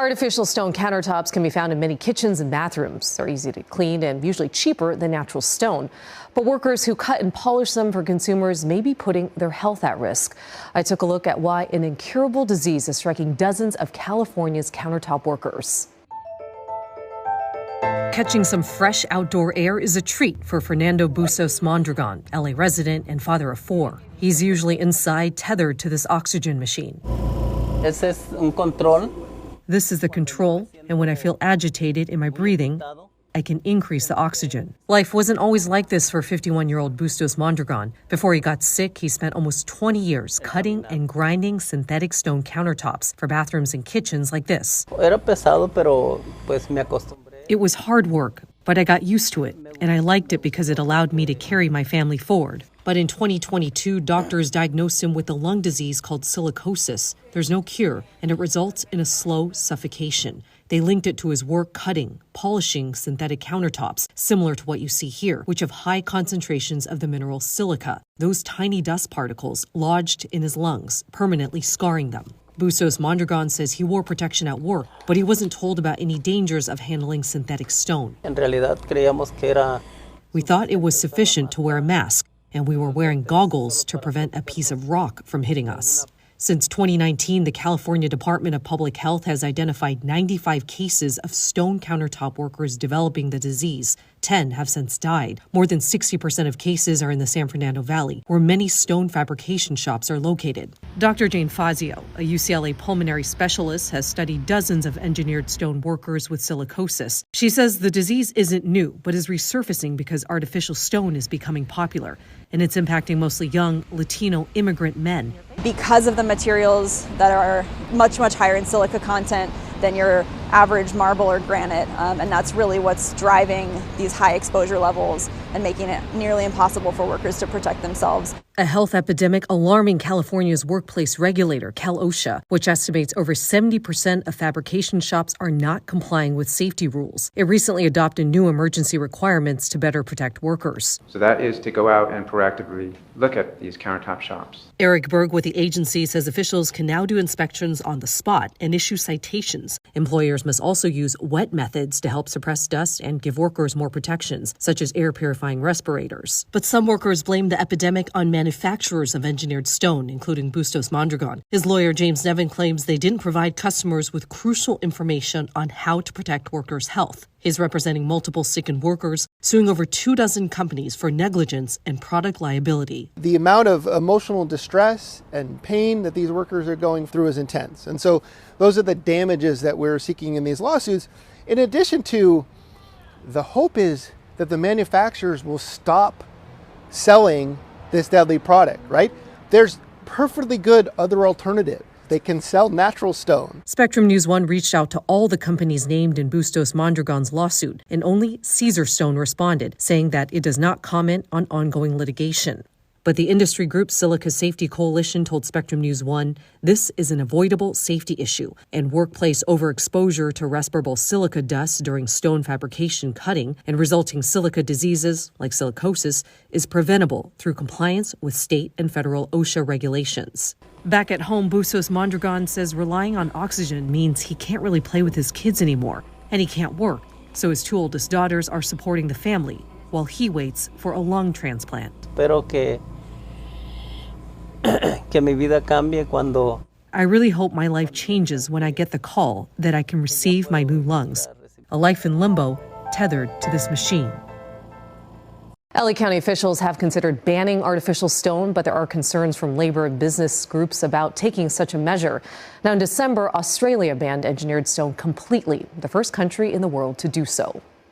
Artificial stone countertops can be found in many kitchens and bathrooms. They're easy to clean and usually cheaper than natural stone. But workers who cut and polish them for consumers may be putting their health at risk. I took a look at why an incurable disease is striking dozens of California's countertop workers. Catching some fresh outdoor air is a treat for Fernando Bustos Mondragon, LA resident and father of 4. He's usually inside, tethered to this oxygen machine. This is the control, and when I feel agitated in my breathing, I can increase the oxygen. Life wasn't always like this for 51-year-old Bustos Mondragon. Before he got sick, he spent almost 20 years cutting and grinding synthetic stone countertops for bathrooms and kitchens like this. It was hard work, but I got used to it, and I liked it because it allowed me to carry my family forward. But in 2022, doctors diagnosed him with a lung disease called silicosis. There's no cure, and it results in a slow suffocation. They linked it to his work cutting, polishing synthetic countertops, similar to what you see here, which have high concentrations of the mineral silica. Those tiny dust particles lodged in his lungs, permanently scarring them. Bustos Mondragon says he wore protection at work, but he wasn't told about any dangers of handling synthetic stone. We thought it was sufficient to wear a mask, and we were wearing goggles to prevent a piece of rock from hitting us. Since 2019, the California Department of Public Health has identified 95 cases of stone countertop workers developing the disease. 10 have since died. More than 60% of cases are in the San Fernando Valley, where many stone fabrication shops are located. Dr. Jane Fazio, a UCLA pulmonary specialist, has studied dozens of engineered stone workers with silicosis. She says the disease isn't new, but is resurfacing because artificial stone is becoming popular, and it's impacting mostly young Latino immigrant men. Because of the materials that are much higher in silica content than your average marble or granite, and that's really what's driving these high exposure levels and making it nearly impossible for workers to protect themselves. A health epidemic alarming California's workplace regulator, CalOSHA, which estimates over 70% of fabrication shops are not complying with safety rules. It recently adopted new emergency requirements to better protect workers. So that is to go out and proactively look at these countertop shops. Eric Berg with the agency says officials can now do inspections on the spot and issue citations. Employers must also use wet methods to help suppress dust and give workers more protections, such as air purifying respirators. But some workers blame the epidemic on manufacturers of engineered stone, including Bustos Mondragon. His lawyer, James Nevin, claims they didn't provide customers with crucial information on how to protect workers' health. He's representing multiple sickened workers, suing over 24 companies for negligence and product liability. The amount of emotional distress and pain that these workers are going through is intense. And so those are the damages that we're seeking in these lawsuits. In addition to, the hope is that the manufacturers will stop selling this deadly product, right? There's perfectly good other alternatives. They can sell natural stone. Spectrum News 1 reached out to all the companies named in Bustos Mondragon's lawsuit, and only Caesar Stone responded, saying that it does not comment on ongoing litigation. But the industry group Silica Safety Coalition told Spectrum News 1 this is an avoidable safety issue, and workplace overexposure to respirable silica dust during stone fabrication cutting and resulting silica diseases like silicosis is preventable through compliance with state and federal OSHA regulations. Back at home, Bustos Mondragon says relying on oxygen means he can't really play with his kids anymore, and he can't work. So his 2 oldest daughters are supporting the family while he waits for a lung transplant. I really hope my life changes when I get the call that I can receive my new lungs. A life in limbo, tethered to this machine. LA County officials have considered banning artificial stone, but there are concerns from labor and business groups about taking such a measure. Now, in December, Australia banned engineered stone completely, the first country in the world to do so.